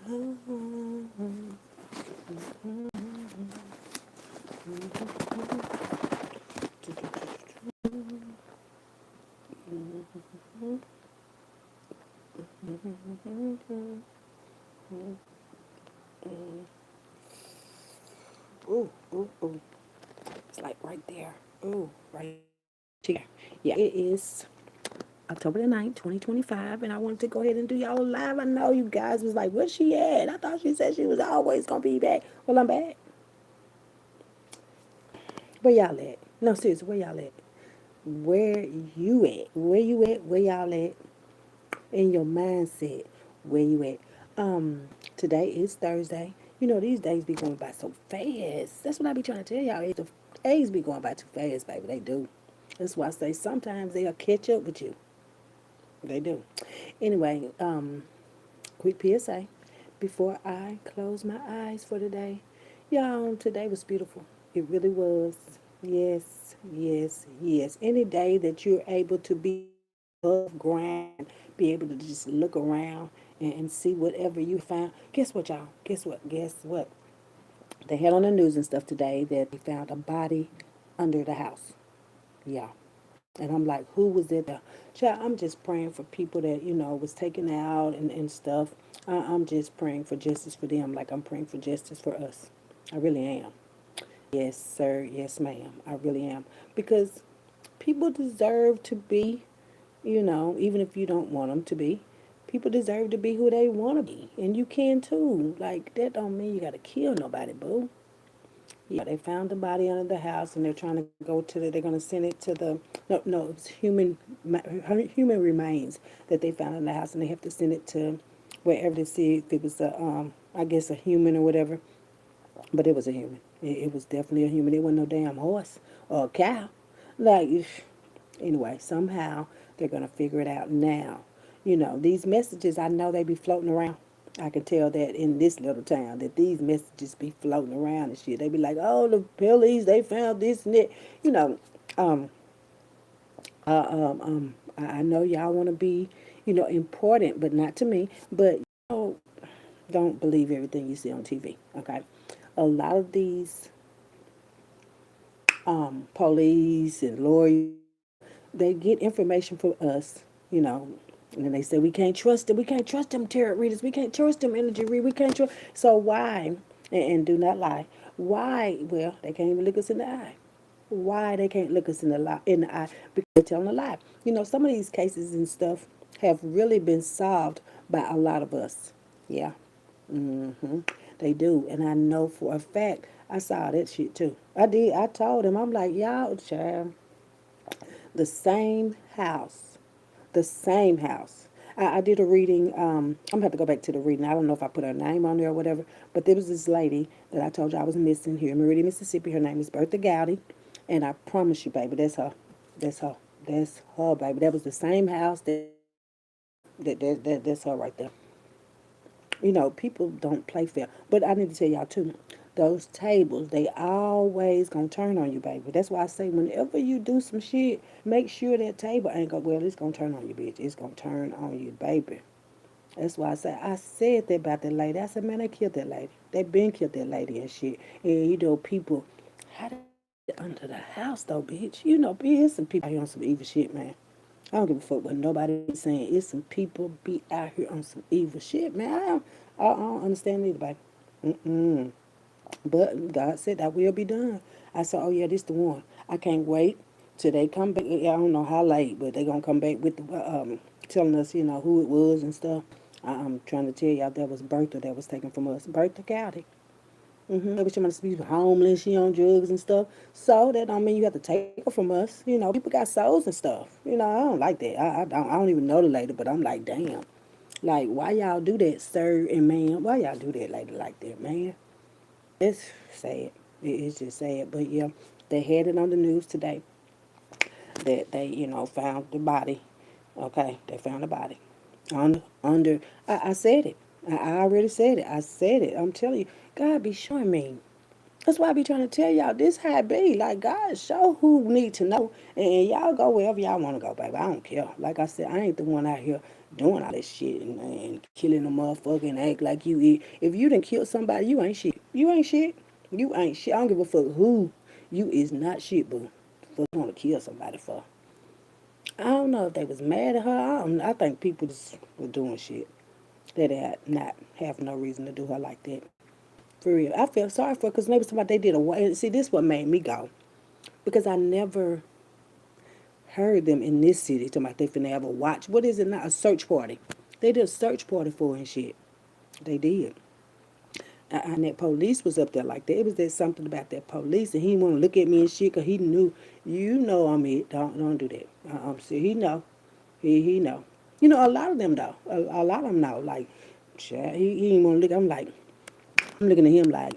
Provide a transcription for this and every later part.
Ooh, ooh, ooh. It's like right there. Ooh, right here. Yeah, it is October the 9th, 2025, and I wanted to go ahead and do y'all live. I know you guys was like, where's she at? I thought she said she was always going to be back. Well, I'm back. Where y'all at? No, seriously, where y'all at? Where you at? Where you at? Where y'all at? In your mindset, where you at? Today is Thursday. You know, these days be going by so fast. That's what I be trying to tell y'all. The days be going by too fast, baby. They do. That's why I say sometimes they'll catch up with you. They do. Anyway, quick PSA before I close my eyes for today. Y'all, today was beautiful. It really was. Yes, yes, yes. Any day that you're able to be above ground, be able to just look around and see whatever you found. Guess what, y'all? Guess what? Guess what? They had on the news and stuff today that they found a body under the house. Yeah. And I'm like, who was it? Child, I'm just praying for people that, was taken out and stuff. I'm just praying for justice for them like I'm praying for justice for us. I really am. Yes, sir. Yes, ma'am. I really am. Because people deserve to be, even if you don't want them to be, people deserve to be who they want to be. And you can too. Like, that don't mean you got to kill nobody, boo. Yeah, they found the body under the house, and they're trying to go to they're going to send it to the, no, no, it's human remains that they found in the house, and they have to send it to wherever to see if it was I guess a human or whatever, but it was a human. It was definitely a human. It wasn't no damn horse or a cow. Like, anyway, somehow they're going to figure it out now. These messages, I know they be floating around. I can tell that in this little town that these messages be floating around and shit. They be like, oh, the police, they found this and that. You know, um, I know y'all want to be, important, but not to me. But, don't believe everything you see on TV, okay? A lot of these police and lawyers, they get information from us, you know, and then they say we can't trust them. We can't trust them tarot readers. We can't trust them energy readers. We can't trust. So why? And do not lie. Why? Well, they can't even look us in the eye. Why they can't look us in the eye? Because they're telling a lie. Some of these cases and stuff have really been solved by a lot of us. Yeah. They do. And I know for a fact I saw that shit too. I did. I told him, I'm like, y'all, child, the same house. The same house. I did a reading. I'm gonna have to go back to the reading. I don't know if I put her name on there or whatever, but there was this lady that I told you I was missing here in Meridian, Mississippi. Her name is Bertha Gowdy, and I promise you, baby, that's her. That's her. That's her, baby. That was the same house. That's her right there. People don't play fair. But I need to tell y'all too, those tables, they always gonna turn on you, baby. That's why I say whenever you do some shit, make sure that table ain't well, it's gonna turn on you, bitch. It's gonna turn on you, baby. That's why I said that about that lady. I said, man, they killed that lady. They been killed that lady and shit. And people, how did they get under the house though, bitch? Bitch, some people out here on some evil shit, man. I don't give a fuck what nobody is saying. It's some people be out here on some evil shit, man. I don't understand either, baby. Mm-mm. But God said that will be done. I said, oh yeah, this the one. I can't wait till they come back. I don't know how late, but they gonna come back with telling us, who it was and stuff. I'm trying to tell y'all that was Bertha that was taken from us. Bertha County. Maybe she must be homeless, she on drugs and stuff. So that don't mean you have to take her from us. People got souls and stuff. I don't like that. I don't even know the lady, but I'm like, damn. Like, why y'all do that, sir and ma'am? Why y'all do that lady like that, man? It's sad. It's just sad. But yeah, they had it on the news today that they, found the body. Okay, they found the body under. I said it. I already said it. I said it. I'm telling you, God be showing me. That's why I be trying to tell y'all this how it be. Like, God show who need to know. And y'all go wherever y'all want to go, baby. I don't care. Like I said, I ain't the one out here doing all that shit and killing a motherfucker and act like you eat. If you done killed somebody, you ain't shit. You ain't shit. You ain't shit. I don't give a fuck who. You is not shit, boo. For want to kill somebody for. I don't know if they was mad at her. I think people just were doing shit that they had not have no reason to do her like that. For real. I feel sorry for her because maybe somebody they did a way. See, this what made me go. Because I never heard them in this city talking about they finna have a watch. What is it now? A search party. They did a search party for her and shit. They did. And that police was up there like that. It was there something about that police, and he didn't want to look at me and shit because he knew, you know, I'm it. Don't do that. See, he know, he know. You know, a lot of them though. A lot of them know. Like, shit, he didn't want to look. I'm looking at him like,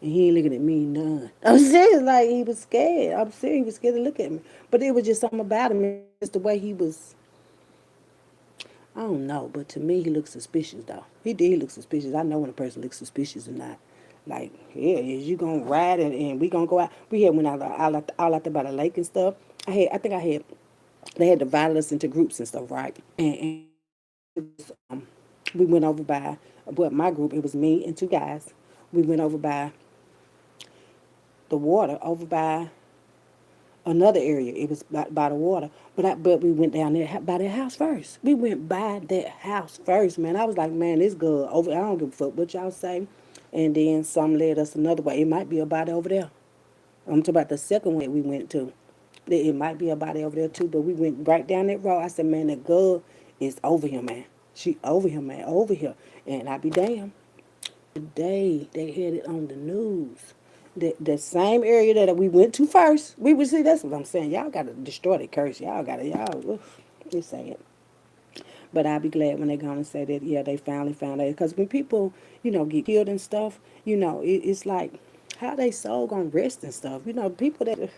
and he ain't looking at me none. I'm serious, like he was scared. I'm serious, he was scared to look at me. But it was just something about him, just the way he was. I don't know, but to me, he looks suspicious, though. He did look suspicious. I know when a person looks suspicious or not. Like, yeah, is you gonna ride and we gonna go out? We had went out there by the lake and stuff. I think I had, they had divided us into groups and stuff, right? And we went over by, but my group, it was me and two guys. We went over by the water, over by another area. It was by the water, but we went down there by that house first. We went by that house first, man. I was like, man, this girl over. I don't give a fuck what y'all say. And then some led us another way. It might be a body over there. I'm talking about the second one that we went to. It might be a body over there too, but we went right down that road. I said, man, that girl is over here, man. She over here, man, over here. And I be damned. Today they had it on the news. The same area that we went to first. We would see. That's what I'm saying. Y'all gotta destroy the curse. Y'all gotta It's sad. But I'll be glad when they go and say that. Yeah, they finally found it. Because when people, get killed and stuff, it's like how they soul gonna rest and stuff. People that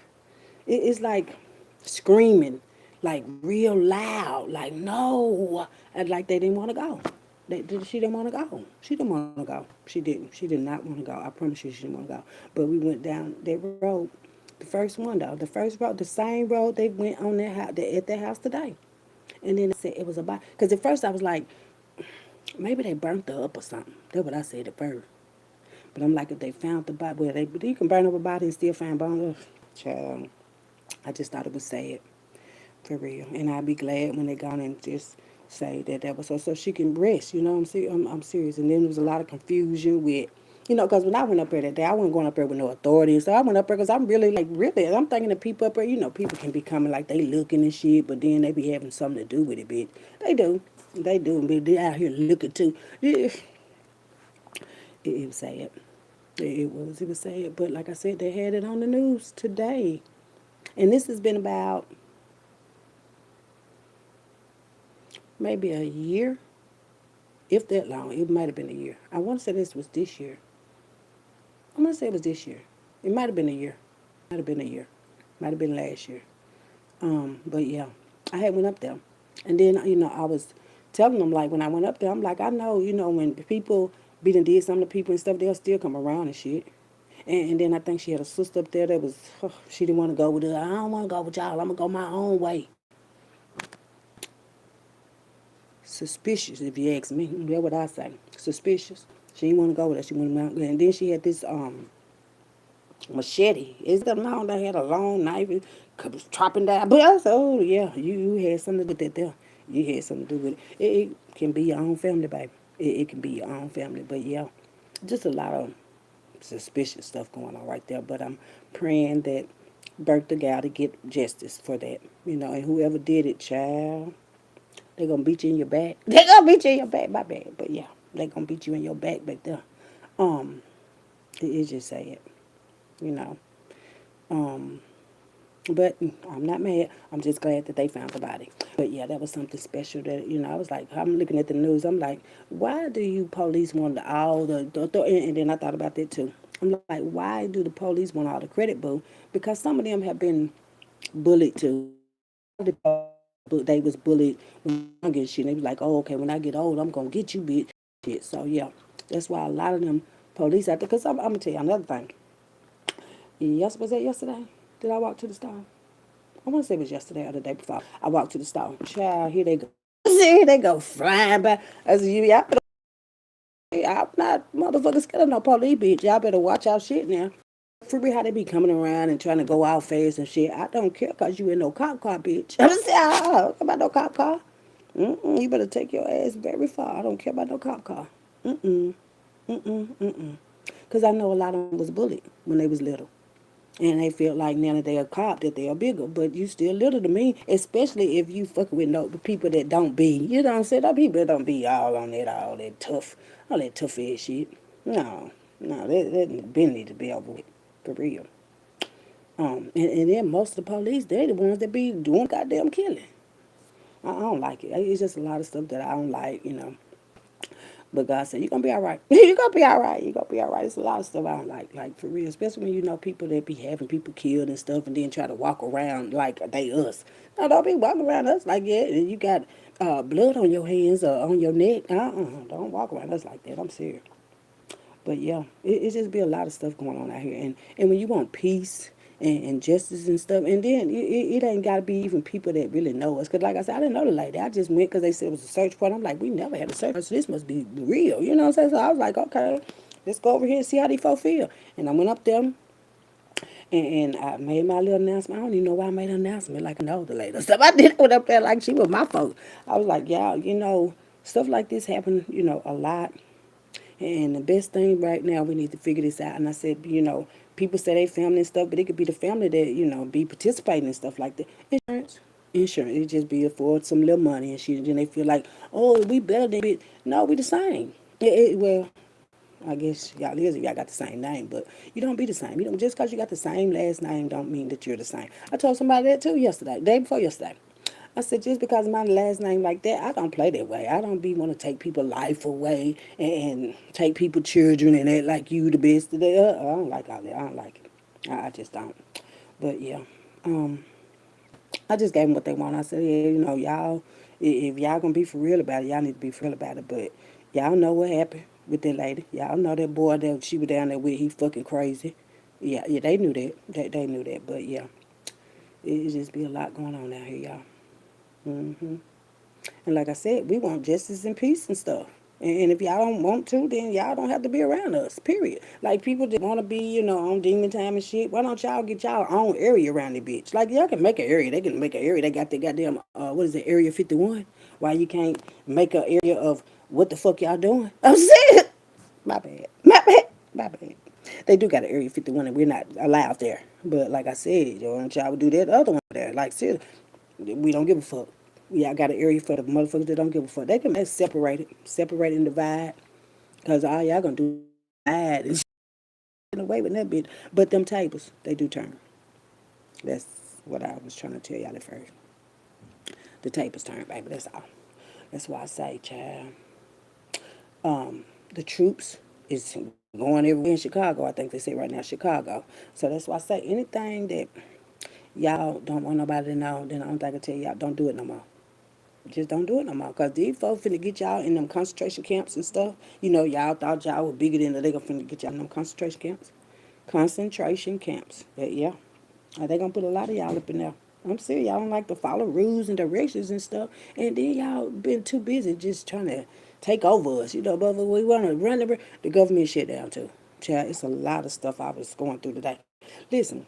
it's like screaming, like real loud, like no, and like they didn't want to go. She didn't want to go. She didn't want to go. She didn't. She did not want to go. I promise you, she didn't want to go. But we went down that road, the first one though, the first road, the same road they went on their house, at their house today. And then they said it was about, because at first I was like, maybe they burnt her up or something. That's what I said at first. But I'm like, if they found the body, well, you can burn up a body and still find bones. Child, I just thought it was sad, for real. And I'd be glad when they gone and just say that was so she can rest. I'm serious. And then there was a lot of confusion with, because when I went up there that day, I wasn't going up there with no authority. So I went up there because I'm really, like, really, I'm thinking the people up there, people can be coming like they looking and shit, but then they be having something to do with it, bitch. They do. They do. But they out here looking too. Yeah. It was sad. It was sad. But like I said, they had it on the news today. And this has been about maybe a year, if that long. It might have been a year. I want to say this was this year. I'm going to say it was this year. It might have been a year. Might have been a year. Might have been last year. But yeah, I had went up there. And then, I was telling them, like, when I went up there, I'm like, I know, when people be done did something to people and stuff, they'll still come around and shit. And then I think she had a sister up there that was, she didn't want to go with her. I don't want to go with y'all. I'm going to go my own way. Suspicious, if you ask me. That's what I say. Suspicious. She didn't want to go with her. She went around. And then she had this machete. Is that long? They had a long knife. It was chopping down. But I said, oh, yeah, you had something to do with that there. You had something to do with it. It can be your own family, baby. It can be your own family. But, yeah, just a lot of suspicious stuff going on right there. But I'm praying that Bertha gal to get justice for that. And whoever did it, child, they going to beat you in your back. They going to beat you in your back, my bad. But, yeah, they going to beat you in your back there. It's just sad, you know. Um, but I'm not mad. I'm just glad that they found the body. But yeah, that was something special that, I was like, I'm looking at the news. I'm like, why do you police want all and then I thought about that too. I'm like, why do the police want all the credit, boo? Because some of them have been bullied too. They was bullied when I get shit. They was like, oh, okay, when I get old, I'm going to get you, bitch. Shit. So yeah, that's why a lot of them police out there, because I'm going to tell you another thing. Yes, was that yesterday? Did I walk to the store? I want to say it was yesterday or the day before. I walked to the store. Child, here they go. See, they go flying by. I said, y'all better, I'm not motherfucking scared of no police, bitch. Y'all better watch out shit now. For real, how they be coming around and trying to go out fast and shit. I don't care because you in no cop car, bitch. I'm saying, I don't care about no cop car. You better take your ass very far. I don't care about no cop car. Mm-mm. Mm-mm. Mm-mm. Because I know a lot of them was bullied when they was little. And they feel like now that they a cop that they are bigger, but you still little to me, especially if you fucking with no people that don't be. You know what I'm saying? That people that don't be all on that, all that tough ass shit. No, no, that been need to be over with, for real. And then most of the police, they the ones that be doing goddamn killing. I don't like it. It's just a lot of stuff that I don't like, you know. But God said, you're going to be all right. You're going to be all right. You're going to be all right. It's a lot of stuff I don't like for real. Especially when you know people that be having people killed and stuff and then try to walk around like they us. No, don't be walking around us like that. And you got blood on your hands or on your neck. Don't walk around us like that. I'm serious. But yeah, it just be a lot of stuff going on out here. And when you want peace and justice and stuff, and then it ain't got to be even people that really know us. Because like I said, I didn't know the lady. I just went because they said it was a search party. I'm like, we never had a search party, so this must be real. You know what I'm saying? So I was like, okay, let's go over here and see how these folks feel. And I went up there and I made my little announcement. I don't even know why I made an announcement like I know the lady. Stuff I did went up there like she was my folks. I was like, y'all, stuff like this happen, a lot. And the best thing right now, we need to figure this out. And I said, people say they family and stuff, but it could be the family that, be participating and stuff like that. Insurance. Insurance. It just be for some little money and shit. And then they feel like, oh, we better than it. No, we the same. Well, I guess y'all is if y'all got the same name, but you don't be the same. Just because you got the same last name don't mean that you're the same. I told somebody that too yesterday, day before yesterday. I said, just because of my last name like that, I don't play that way. I don't be want to take people life away and take people children and act like you the best. I don't like all that. I don't like it. I just don't. But yeah, um, I just gave them what they want. I said, yeah, y'all, if y'all gonna be for real about it, y'all need to be for real about it. But y'all know what happened with that lady. Y'all know that boy that she was down there with. He fucking crazy. Yeah, they knew that. They knew that. But yeah, it just be a lot going on out here, y'all. hmm And like I said, we want justice and peace and stuff. And if y'all don't want to, then y'all don't have to be around us. Period. Like people that want to be, on demon time and shit. Why don't y'all get y'all own area around the bitch? Like y'all can make an area. They can make an area. They got the goddamn what is it, Area 51? Why you can't make an area of what the fuck y'all doing? I'm saying, my bad, my bad, my bad. They do got an Area 51 and we're not allowed there. But like I said, y'all would do that other one there. Like seriously, we don't give a fuck. Y'all got an area for the motherfuckers that don't give a fuck. They can separate and divide. Cause all y'all gonna do bad and away with that bitch. But them tables, they do turn. That's what I was trying to tell y'all at first. The tables turn, baby. That's all. That's why I say, child. The troops is going everywhere in Chicago. I think they say right now Chicago. So that's why I say anything that y'all don't want nobody to know, then I don't think I tell y'all don't do it no more. Just don't do it no more. Because these folks finna get y'all in them concentration camps and stuff. Y'all thought y'all were bigger than they gonna finna get y'all in them concentration camps. Concentration camps. Yeah. They gonna put a lot of y'all up in there. I'm serious. Y'all don't like to follow rules and directions and stuff. And then y'all been too busy just trying to take over us. But we want to run the government shit down too. Child, it's a lot of stuff I was going through today. Listen,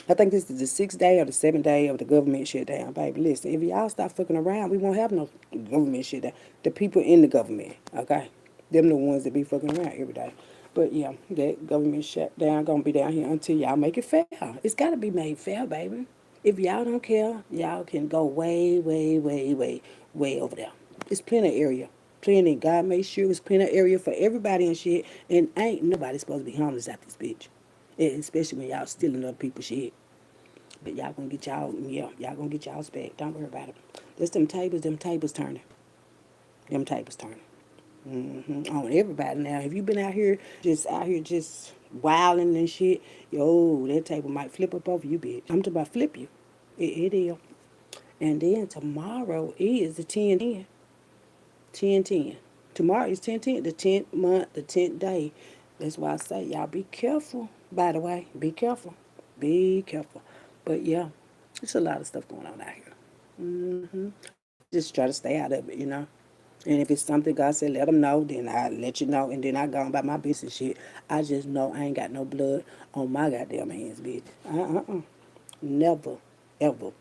I think this is the 6th day or the 7th day of the government shutdown, baby. Listen, if y'all stop fucking around, we won't have no government shutdown. The people in the government, okay? Them the ones that be fucking around every day. But yeah, that government shutdown gonna be down here until y'all make it fair. It's gotta be made fair, baby. If y'all don't care, y'all can go way, way, way, way, way over there. It's plenty of area. Plenty. God made sure it's plenty of area for everybody and shit. And ain't nobody supposed to be homeless out this bitch. Especially when y'all stealing other people's shit. But y'all gonna get y'all's back. Don't worry about it. There's them tables turning. Them tables turning. On everybody now. If you been out here just wilding and shit, yo, that table might flip up over you, bitch. I'm talking about flip you. It is. And then tomorrow is the 10-10. 10-10. Tomorrow is 10-10, the 10th month, the 10th day. That's why I say, y'all be careful, by the way. Be careful. Be careful. But yeah, it's a lot of stuff going on out here. just try to stay out of it. And if it's something God said, let them know, then I let you know, and then I go on about my business shit. I just know I ain't got no blood on my goddamn hands, bitch. Never, ever.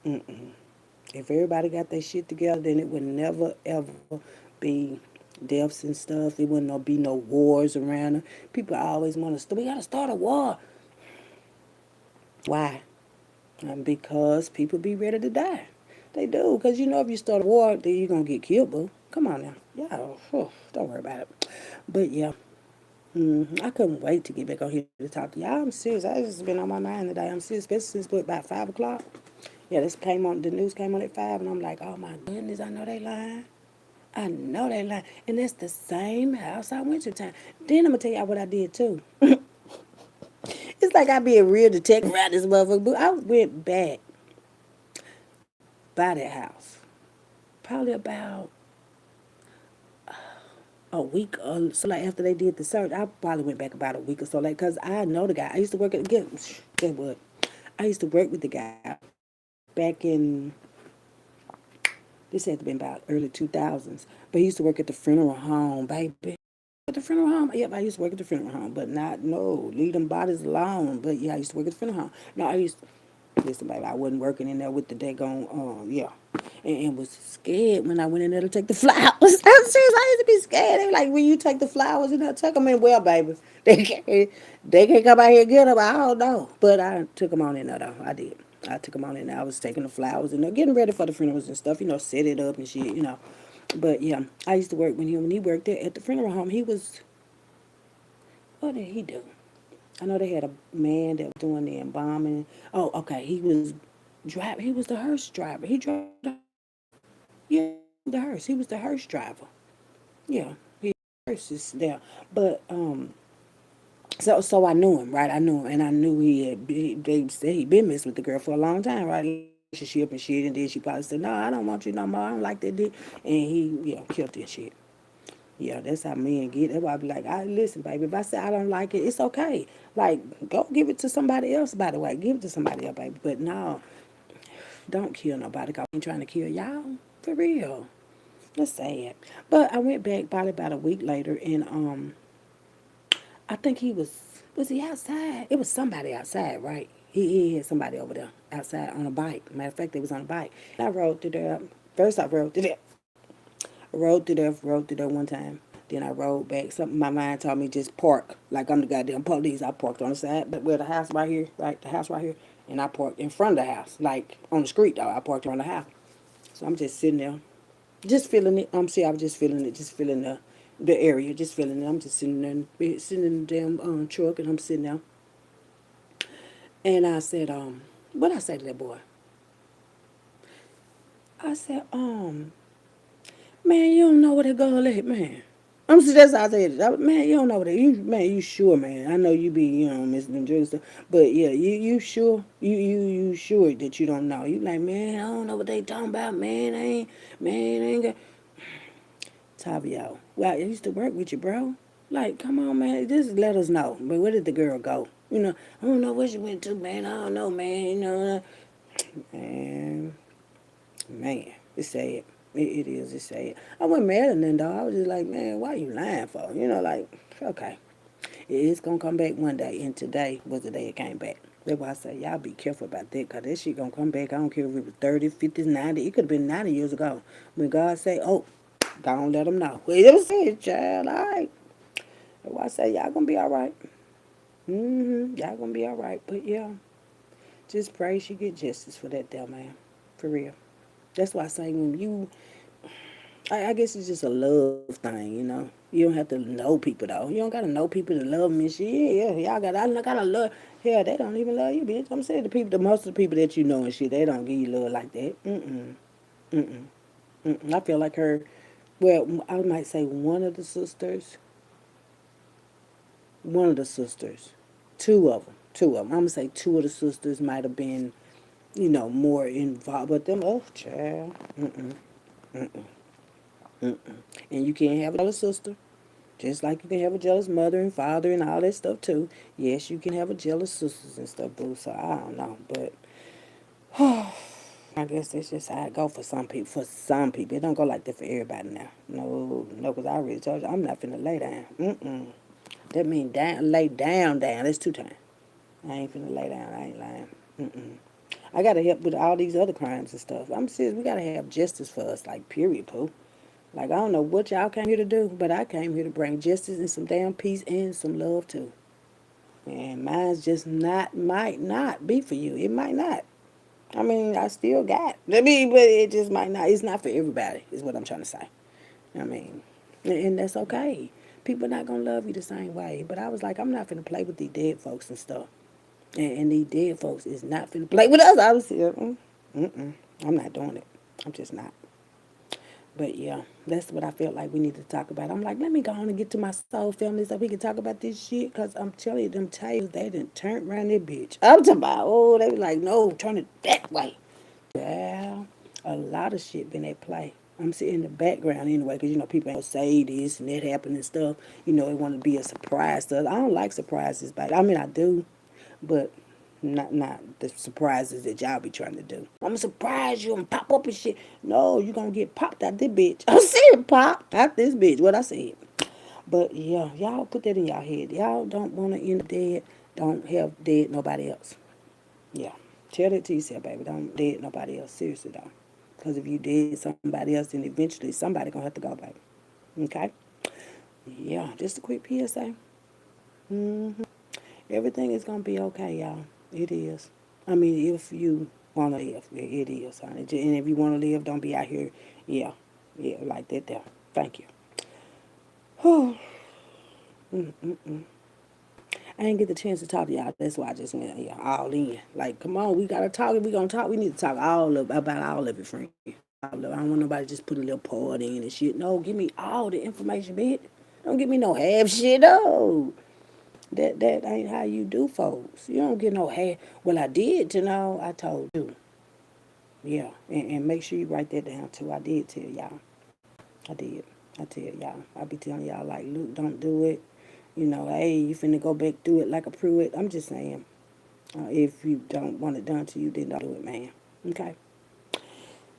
If everybody got their shit together, then it would never, ever be deaths and stuff. It wouldn't be no wars around them. People always want to, we got to start a war. Why? Because people be ready to die. They do, because if you start a war, then you're going to get killed, boo. Come on now. Yeah, don't worry about it. But yeah, I couldn't wait to get back on here to talk to y'all. I'm serious. I just been on my mind today. I'm serious, especially since about 5 o'clock. Yeah, the news came on at 5, and I'm like, oh my goodness, I know they lying. I know they lying. And that's the same house I went to time. Then I'm going to tell y'all what I did too. It's like I be a real detective around this motherfucker, but I went back by that house. Probably about a week or so, like after they did the search. I probably went back about a week or so, like, because I know the guy. I used to work at, guess what? I used to work with the guy back in, this had to been about early 2000s, but he used to work at the funeral home, baby. At the funeral home? Yep, I used to work at the funeral home, but not, no, leave them bodies alone. But yeah, I used to work at the funeral home. No, listen, baby, I wasn't working in there with the daggone, yeah. And was scared when I went in there to take the flowers. I'm serious, I used to be scared. They were like, when you take the flowers in there, take them in well, baby. They can't come out here and get them. I don't know. But I took them on in there, though. I did. I took them on in there. I was taking the flowers and getting ready for the funerals and stuff, set it up and shit. But yeah, I used to work when he worked there at the funeral home. He was, what did he do? I know they had a man that was doing the embalming. Oh, okay. He was the hearse driver. He drove yeah, the hearse. He was the hearse driver. Yeah, he hearse is there. But so I knew him, right? I knew him, and I knew they said he been messing with the girl for a long time, right? Relationship and shit, and then she probably said, "No, I don't want you no more. I don't like that dick," and he, killed that shit. Yeah, that's how men get. That's why I be like, I listen, baby. If I say I don't like it, it's okay. Like, go give it to somebody else. By the way, give it to somebody else, baby. But no, don't kill nobody. 'Cause I ain't trying to kill y'all for real. That's sad. But I went back probably about a week later, and I think was he outside? It was somebody outside, right? He had somebody over there outside on a bike. Matter of fact, they was on a bike. I rode through there. First, I rode through there. Rode through there one time. Then I rode back. Something my mind told me just park like I'm the goddamn police. I parked on the side, but where the house right here, right, the house right here, and I parked in front of the house, like on the street though. I parked around the house, so I'm just sitting there, just feeling it. See, I was just feeling it, just feeling the area, just feeling it. I'm just sitting there, sitting in the damn truck, and I'm sitting there, and I said, what I say to that boy? I said, man, you don't know where that girl at, man. I'm see that's how I said it. Man, you don't know what that. You sure, man? I know you be, missing them drinks, but yeah, you sure? You sure that you don't know? You like, man, I don't know what they talking about, man. I ain't got. Tavio, well, I used to work with you, bro. Like, come on, man, just let us know. But where did the girl go? I don't know where she went to, man. I don't know, man. Man, man, it's sad. It is. It's sad. I wasn't mad at them, though. I was just like, man, why you lying for? Like, okay. It's going to come back one day, and today was the day it came back. That's why I say, y'all be careful about that, because that shit going to come back. I don't care if it was 30, 50, 90. It could have been 90 years ago. When God say, oh, don't let them know. Well, it was it, child. All right. That's why I say, y'all going to be all right. Y'all going to be all right. But, yeah, just pray she get justice for that there, man. For real. That's why I say when I guess it's just a love thing. You don't have to know people though. You don't gotta know people to love them and shit. Yeah, y'all gotta love. Hell, they don't even love you, bitch. I'm saying most of the people that you know and shit, they don't give you love like that. I feel like her. Well, I might say one of the sisters, two of them. I'm gonna say two of the sisters might have been, more involved, but them, oh, child. And you can't have a jealous sister. Just like you can have a jealous mother and father and all that stuff too. Yes, you can have a jealous sisters and stuff, boo. So I don't know, but I guess that's just how it go for some people. For some people, it don't go like that for everybody now. No, no, because I already told you I'm not finna lay down. Mm-mm. That mean down, lay down, down. That's 2 times. I ain't finna lay down. I ain't lying. Mm-mm. I gotta help with all these other crimes and stuff. I'm serious. We gotta have justice for us, like period, poo. Like I don't know what y'all came here to do, but I came here to bring justice and some damn peace and some love too. And mine's just not might not be for you. It might not. I mean, I still got. I mean, but it just might not. It's not for everybody. Is what I'm trying to say. I mean, and that's okay. People not gonna love you the same way. But I was like, I'm not finna play with these dead folks and stuff. And these dead folks is not finna play with us. I was here. I'm not doing it. I'm just not. But yeah, that's what I felt like we need to talk about. I'm like, let me go on and get to my soul family so we can talk about this shit. Because I'm telling you, them tails, they didn't turn around that bitch. I'm talking about, oh, they was like, no, turn it that way. Yeah, a lot of shit been at play. I'm sitting in the background anyway, because, people ain't gonna say this and that happened and stuff. It want to be a surprise to us. I don't like surprises, but I mean, I do, but not the surprises that y'all be trying to do. I'm gonna surprise you and pop up and shit. No, you gonna get popped out this bitch. I'm saying popped out this bitch. What I said. But yeah, y'all put that in y'all head. Y'all don't want to end up dead. Don't have dead nobody else. Yeah. Tell that to yourself, baby. Don't dead nobody else. Seriously, though. Because if you did somebody else, then eventually somebody going to have to go, baby. Okay? Yeah. Just a quick PSA. Everything is going to be okay, y'all. It is. I mean, if you want to live, it is, honey. And if you want to live, don't be out here. Yeah. Yeah, like that there. Thank you. I didn't get the chance to talk to y'all. That's why I just went all in. Like, come on, we gotta talk. If we gonna talk, we need to talk about all of it, friend. All of it. I don't want nobody to just put a little part in and shit. No, give me all the information, bitch. Don't give me no half shit. No, that ain't how you do, folks. You don't get no half. Well, I did to know. I told you. Yeah, and make sure you write that down too. I did tell y'all. I did. I tell y'all. I be telling y'all like, Luke, don't do it. Hey, you finna go back through it like a Pruitt. I'm just saying. If you don't want it done to you, then don't do it, man. Okay.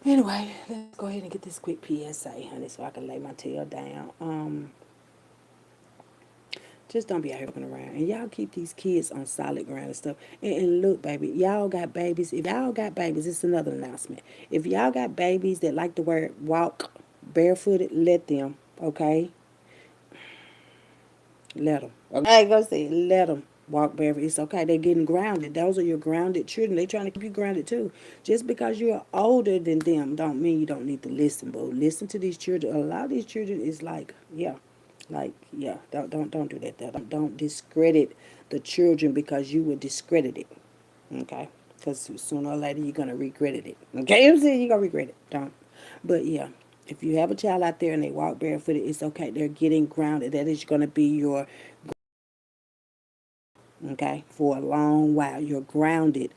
Anyway, let's go ahead and get this quick PSA, honey, so I can lay my tail down. Just don't be out here looking around. And y'all keep these kids on solid ground and stuff. And look, baby, y'all got babies. If y'all got babies, it's another announcement. If y'all got babies that like to walk barefooted, let them, okay? Let them. Okay, go say, let them walk barefoot. It's okay. They're getting grounded. Those are your grounded children. They're trying to keep you grounded too. Just because you're older than them don't mean you don't need to listen, but listen to these children. A lot of these children is like, yeah. Don't do that. Don't discredit the children because you were discredited. Okay, because sooner or later you're gonna regret it. Okay, I'm saying you're gonna regret it. Don't. But yeah, if you have a child out there and they walk barefooted, it's okay. They're getting grounded. That is gonna be your okay, for a long while. You're grounded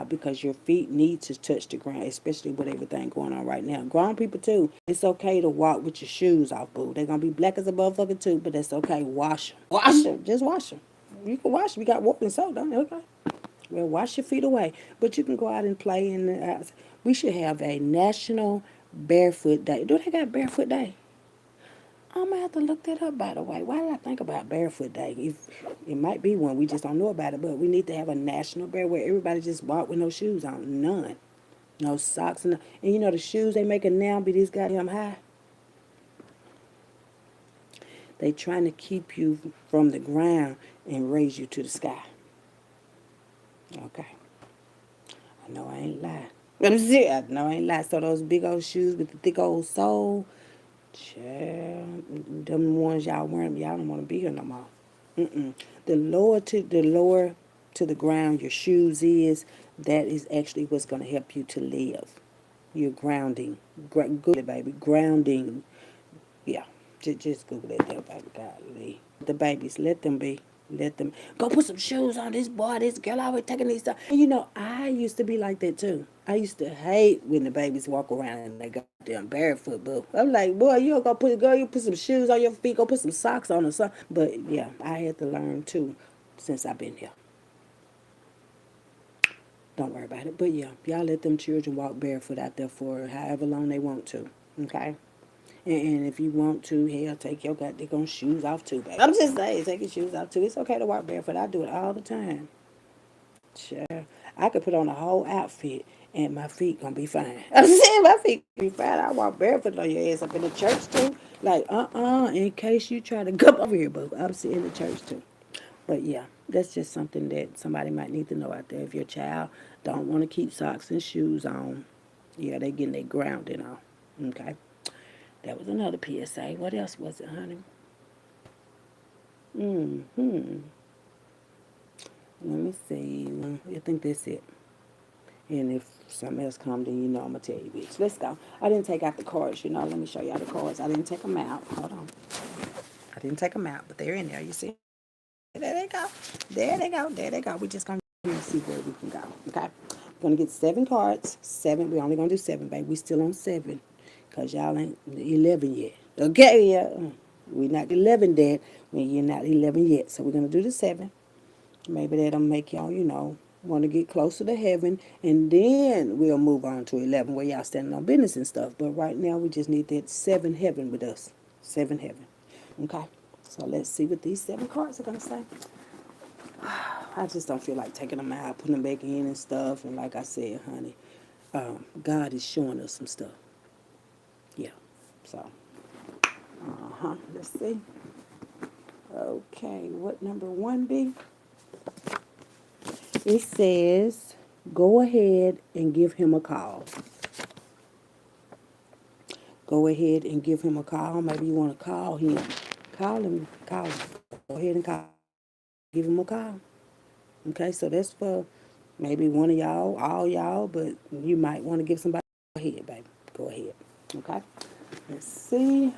because your feet need to touch the ground, especially with everything going on right now. Grown people too. It's okay to walk with your shoes off, boo. They're gonna be black as a motherfucker too, but that's okay. Wash them. Wash them. Just wash them. You can wash them. You got water and soap, don't you? Okay. Well, wash your feet away. But you can go out and play in the house. We should have a national barefoot day. Do they got barefoot day? I'm gonna have to look that up. By the way, why did I think about Barefoot Day? If it might be one, we just don't know about it. But we need to have a national bear where everybody just walk with no shoes on, none, no socks, and the shoes they making now be this goddamn high. They trying to keep you from the ground and raise you to the sky. Okay, I know I ain't lying. I'm serious. I know I ain't lying. So those big old shoes with the thick old sole, child, them ones y'all wearing, y'all don't want to be here no more. Mm-mm. The lower to the ground your shoes is, that is actually what's going to help you to live. You're grounding. Google it, baby. Grounding. Yeah. Just Google it there, baby. Golly. The babies, let them be. Let them go put some shoes on this boy, this girl always taking these stuff. And I used to be like that too. I used to hate when the babies walk around and they goddamn barefoot, boo. I'm like, boy, you don't you put some shoes on your feet, go put some socks on or something. But yeah, I had to learn too since I've been here. don't worry about it. But yeah, y'all let them children walk barefoot out there for however long they want to. Okay? And if you want to, hell, take your goddamn shoes off too, baby. I'm just saying, take your shoes off too. It's okay to walk barefoot. I do it all the time. Sure. I could put on a whole outfit and my feet gonna be fine. I'm saying my feet gonna be fine. I walk barefoot on your ass up in the church too. Like, in case you try to come over here, boo. I'm sitting in the church too. But yeah, that's just something that somebody might need to know out there. If your child don't want to keep socks and shoes on, yeah, they getting their grounding on. Okay. That was another PSA. What else was it, honey? Hmm. Let me see. I think that's it. And if something else comes, then you know I'm going to tell you, bitch. Let's go. I didn't take out the cards, you know. Let me show y'all the cards. I didn't take them out. Hold on. I didn't take them out, but they're in there. You see? There they go. There they go. There they go. We just going to see where we can go. Okay? We're going to get 7 cards. 7. We're only going to do 7, babe. We still on 7. Because y'all ain't 11 yet. Okay? Yeah. We're not 11 yet. You're not 11 yet. So we're going to do the 7. Maybe that'll make y'all, want to get closer to heaven. And then we'll move on to 11 where y'all standing on business and stuff. But right now we just need that 7 heaven with us. 7 heaven. Okay? So let's see what these 7 cards are going to say. I just don't feel like taking them out, putting them back in and stuff. And like I said, honey, God is showing us some stuff. Yeah. So, let's see. Okay, what number 1 be? It says, go ahead and give him a call. Go ahead and give him a call. Maybe you want to call him. Call him. Call him. Go ahead and call. Give him a call. Okay, so that's for maybe one of y'all, all y'all, but you might want to give somebody. Go ahead, baby. Go ahead. Okay. Let's see.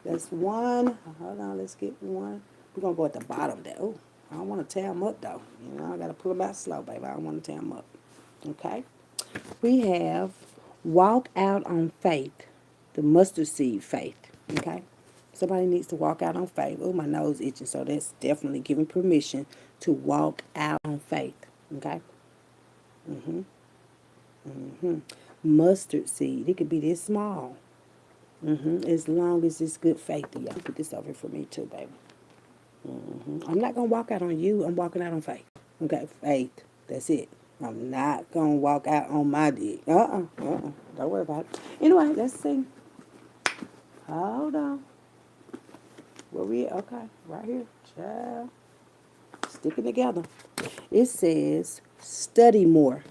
That's 1. Hold on. Let's get 1. We're going to go at the bottom there. Oh, I don't want to tear them up, though. I got to pull them out slow, baby. I don't want to tear them up. Okay. We have walk out on faith, the mustard seed faith. Okay. Somebody needs to walk out on faith. Oh, my nose itching, so that's definitely giving permission to walk out on faith. Okay. Mustard seed. It could be this small. As long as it's good faith to y'all. Put this over for me too, baby. I'm not gonna walk out on you. I'm walking out on faith. Okay, faith. That's it. I'm not gonna walk out on my dick. Don't worry about it. Anyway, let's see. Hold on. Where we at? Okay, right here. Child. Sticking together. It says study more.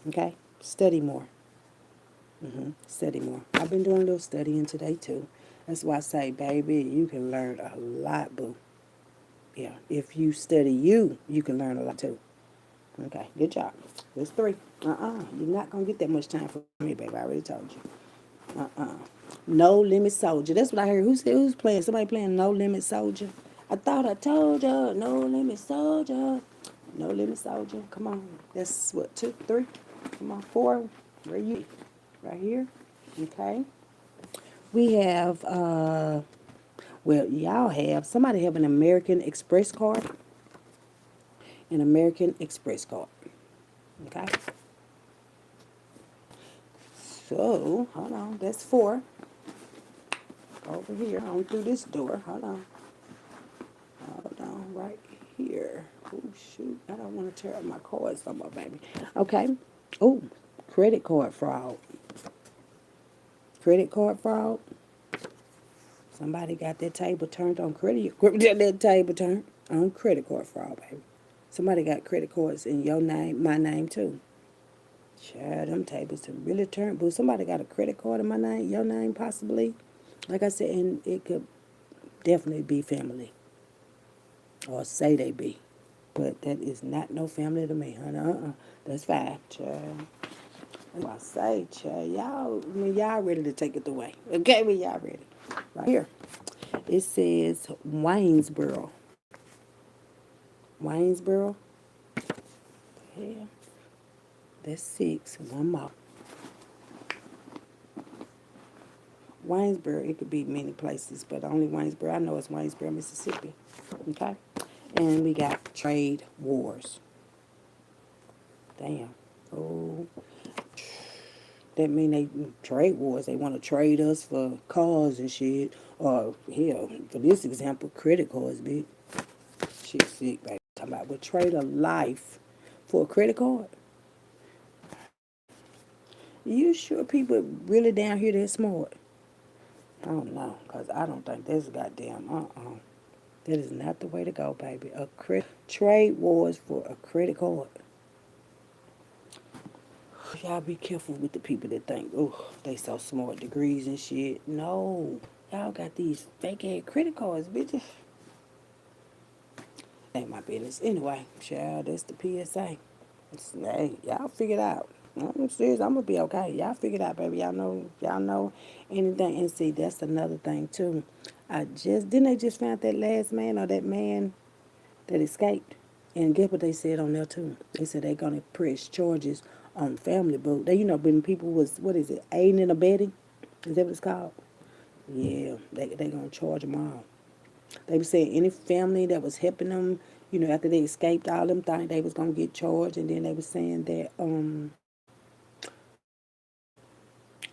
Okay? Study more. Study more. I've been doing a little studying today too. That's why I say, baby, you can learn a lot, boo. Yeah, if you study you can learn a lot too. Okay, good job. That's 3. You're not going to get that much time from me, baby. I already told you. No Limit Soldier. That's what I heard. Who's playing? Somebody playing No Limit Soldier? I thought I told you. No Limit Soldier. No Limit Soldier. Come on. That's what, 2, 3? Come on, 4. Where you? Right here. Okay. We have, somebody have an American Express card. An American Express card. Okay. So, hold on. That's 4. Over here, on through this door. Hold on. Hold on, right here. Oh, shoot. I don't want to tear up my cards no more, baby. Okay. Oh, credit card fraud. Credit card fraud. Somebody got that table turned on credit. That table turned on credit card fraud, baby. Somebody got credit cards in your name, my name, too. Child, them tables to really turn. But somebody got a credit card in my name, your name, possibly. Like I said, and it could definitely be family. Or say they be. But that is not no family to me, honey. That's fine, child. That's what I say, child. Y'all ready to take it away. Okay, when y'all ready. Right here. It says Waynesboro. Waynesboro. Yeah. That's 6. 1 more. Waynesboro, it could be many places, but only Waynesboro I know is Waynesboro, Mississippi. Okay? And we got trade wars. Damn. Oh, that mean they trade wars. They want to trade us for cars and shit. Or hell, for this example, credit cards, bitch. Shit sick, baby. Talking about would trade a life for a credit card. You sure people really down here that smart? I don't know, cause I don't think that's goddamn. That is not the way to go, baby. Trade wars for a credit card. Y'all be careful with the people that think, oh, they so smart, degrees and shit. No, y'all got these fake ass credit cards, bitches. Ain't my business. Anyway, child, that's the PSA. Hey, y'all figure it out. I'm serious. I'm gonna be okay. Y'all figure it out, baby. Y'all know anything. And see, that's another thing too. Didn't they just found that last man or that man that escaped? And get what they said on there too. They said they gonna press charges on family, but they, when people was, what is it, aiding and abetting? Is that what it's called? Yeah, they gonna charge them all. They were saying any family that was helping them, after they escaped, all them things they was gonna get charged. And then they were saying that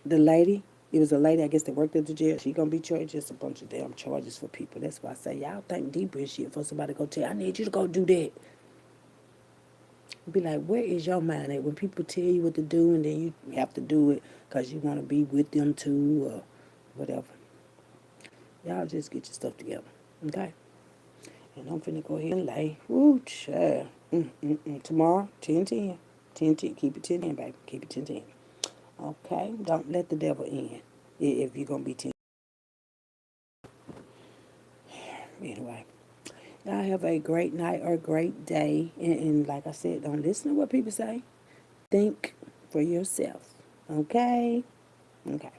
the lady, it was a lady I guess that worked at the jail. She gonna be charged just a bunch of damn charges for people. That's why I say y'all think deeper and shit for somebody to go tell you, I need you to go do that. Be like, where is your mind at when people tell you what to do and then you have to do it because you want to be with them too or whatever. Y'all just get your stuff together, okay? And I'm finna go ahead and lay. Woo, child. Tomorrow, 10:10. 10:10. Keep it 10:10, baby. Keep it 10:10. Okay? Don't let the devil in if you're going to be 10. Anyway, y'all have a great night or a great day. And like I said, don't listen to what people say. Think for yourself. Okay? Okay.